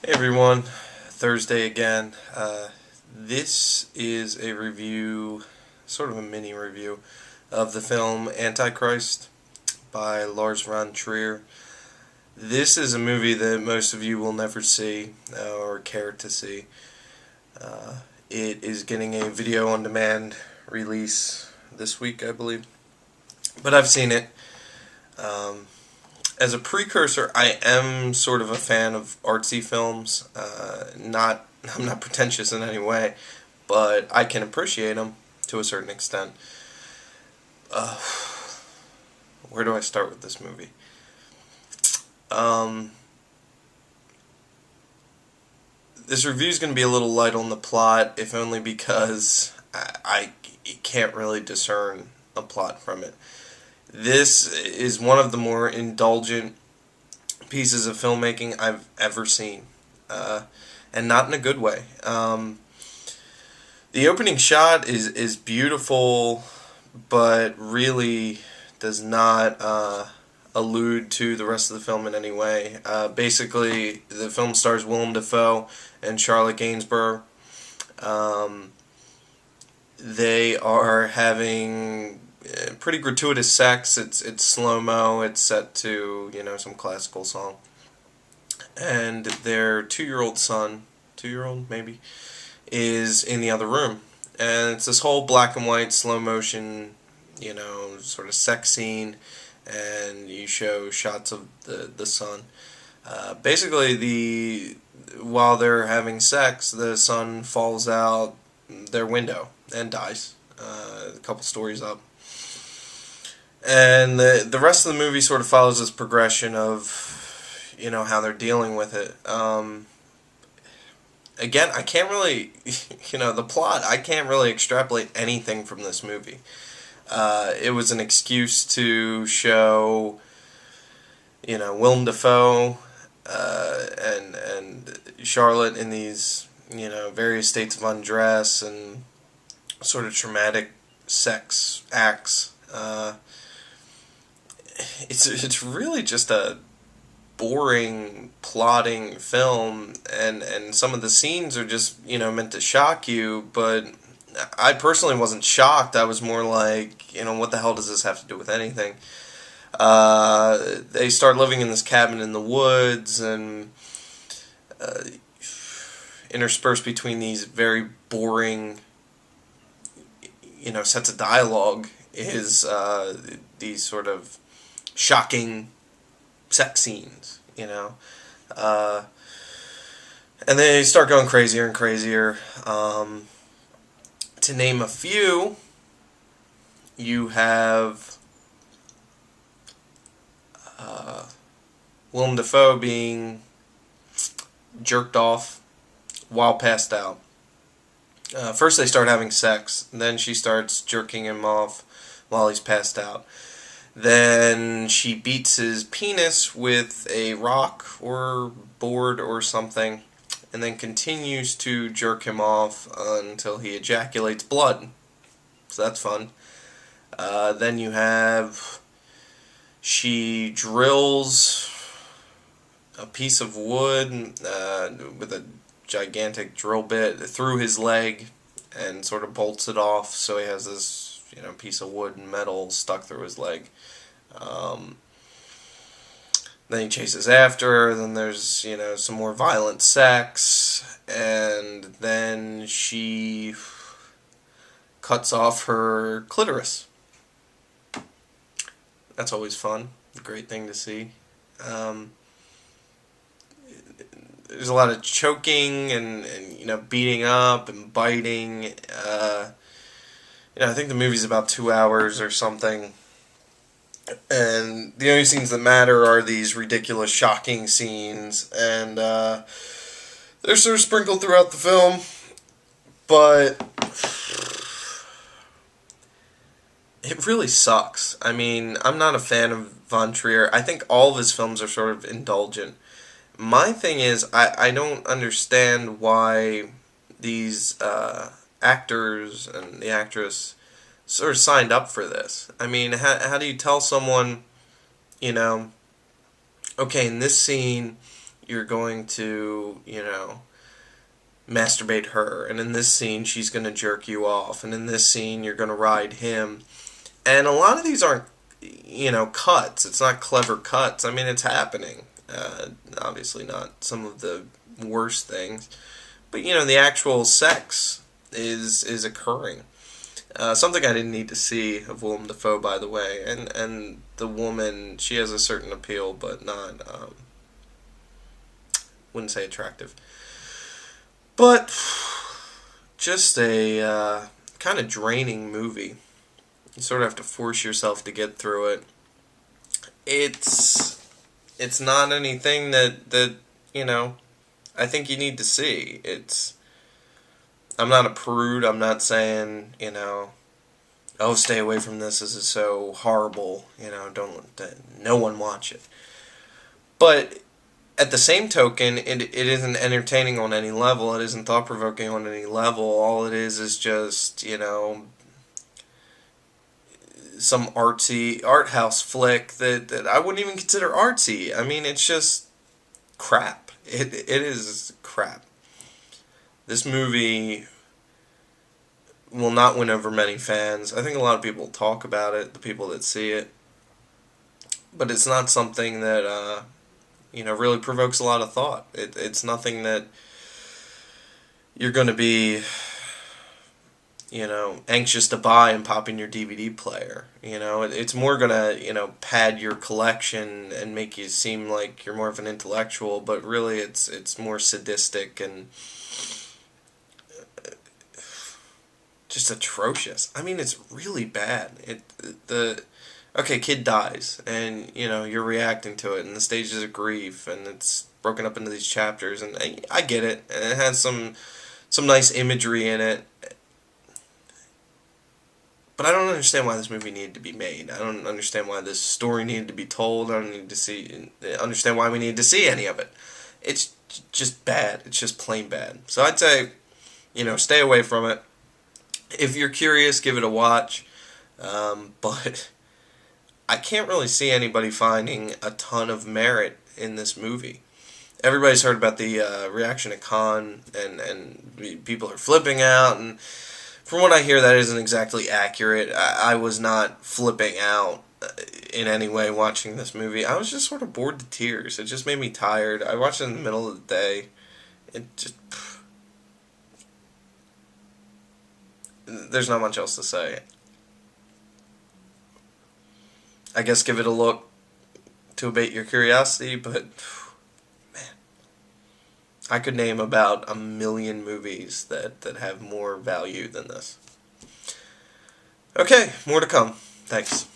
Hey everyone, Thursday again. This is a review, sort of a mini review, of the film Antichrist by Lars von Trier. This is a movie that most of you will never see or care to see. It is getting a video on demand release this week, I believe. But I've seen it. As a precursor, I am sort of a fan of artsy films. I'm not pretentious in any way, but I can appreciate them to a certain extent. Where do I start with this movie? This review is going to be a little light on the plot, if only because I can't really discern a plot from it. This is one of the more indulgent pieces of filmmaking I've ever seen, and not in a good way. The opening shot is beautiful, but really does not allude to the rest of the film in any way. Basically, the film stars Willem Defoe and Charlotte Gainsbourg. They are having pretty gratuitous sex. It's slow-mo. It's set to, some classical song. And their 2-year-old son, 2-year-old maybe, is in the other room. And it's this whole black and white slow motion, sort of sex scene, and you show shots of the son. Basically, while they're having sex, the son falls out their window and dies a couple stories up. And the rest of the movie sort of follows this progression of, how they're dealing with it. Again, I can't really, the plot, I can't really extrapolate anything from this movie. It was an excuse to show, Willem Dafoe and Charlotte in these, various states of undress and sort of traumatic sex acts. It's really just a boring, plotting film, and some of the scenes are just, meant to shock you, but I personally wasn't shocked. I was more like, what the hell does this have to do with anything? They start living in this cabin in the woods, and interspersed between these very boring, sets of dialogue is these sort of shocking sex scenes, and they start going crazier and crazier. To name a few, you have Willem Dafoe being jerked off while passed out. First they start having sex, then she starts jerking him off while he's passed out. Then she beats his penis with a rock or board or something, and then continues to jerk him off until he ejaculates blood. So that's fun. Then you have, she drills a piece of wood with a gigantic drill bit through his leg and sort of bolts it off, so he has this piece of wood and metal stuck through his leg. Then he chases after her, then there's, some more violent sex, and then she cuts off her clitoris. That's always fun. A great thing to see. There's a lot of choking and beating up and biting. I think the movie's about 2 hours or something, and the only scenes that matter are these ridiculous, shocking scenes, and they're sort of sprinkled throughout the film, but it really sucks. I mean, I'm not a fan of von Trier. I think all of his films are sort of indulgent. My thing is, I don't understand why these actors and the actress sort of signed up for this. I mean, how do you tell someone, okay, in this scene, you're going to, masturbate her, and in this scene she's going to jerk you off, and in this scene you're going to ride him. And a lot of these aren't, cuts. It's not clever cuts. I mean, it's happening. Obviously not some of the worst things, but the actual sex is occurring. Something I didn't need to see of Willem Dafoe, by the way, and the woman, she has a certain appeal, but not, wouldn't say attractive. But just a kind of draining movie. You sort of have to force yourself to get through it. It's not anything that I think you need to see. I'm not a prude. I'm not saying, oh, stay away from this. This is so horrible. No one watch it. But at the same token, it isn't entertaining on any level. It isn't thought-provoking on any level. All it is just, some artsy art house flick that I wouldn't even consider artsy. I mean, it's just crap. It is crap. This movie will not win over many fans. I think a lot of people talk about it, the people that see it, but it's not something that really provokes a lot of thought. It's nothing that you're going to be anxious to buy and pop in your DVD player. It's more going to, pad your collection and make you seem like you're more of an intellectual, but really it's more sadistic and just atrocious. I mean, it's really bad. Okay, kid dies, and, you're reacting to it, and the stages of grief, and it's broken up into these chapters, and I get it, and it has some nice imagery in it. But I don't understand why this movie needed to be made. I don't understand why this story needed to be told. I don't understand why we need to see any of it. It's just bad. It's just plain bad. So I'd say, stay away from it. If you're curious, give it a watch. But I can't really see anybody finding a ton of merit in this movie. Everybody's heard about the reaction to Khan, and people are flipping out, and from what I hear, that isn't exactly accurate. I was not flipping out in any way watching this movie. I was just sort of bored to tears. It just made me tired. I watched it in the middle of the day. It just... There's not much else to say. I guess give it a look to abate your curiosity, but... I could name about 1 million movies that have more value than this. Okay, more to come. Thanks.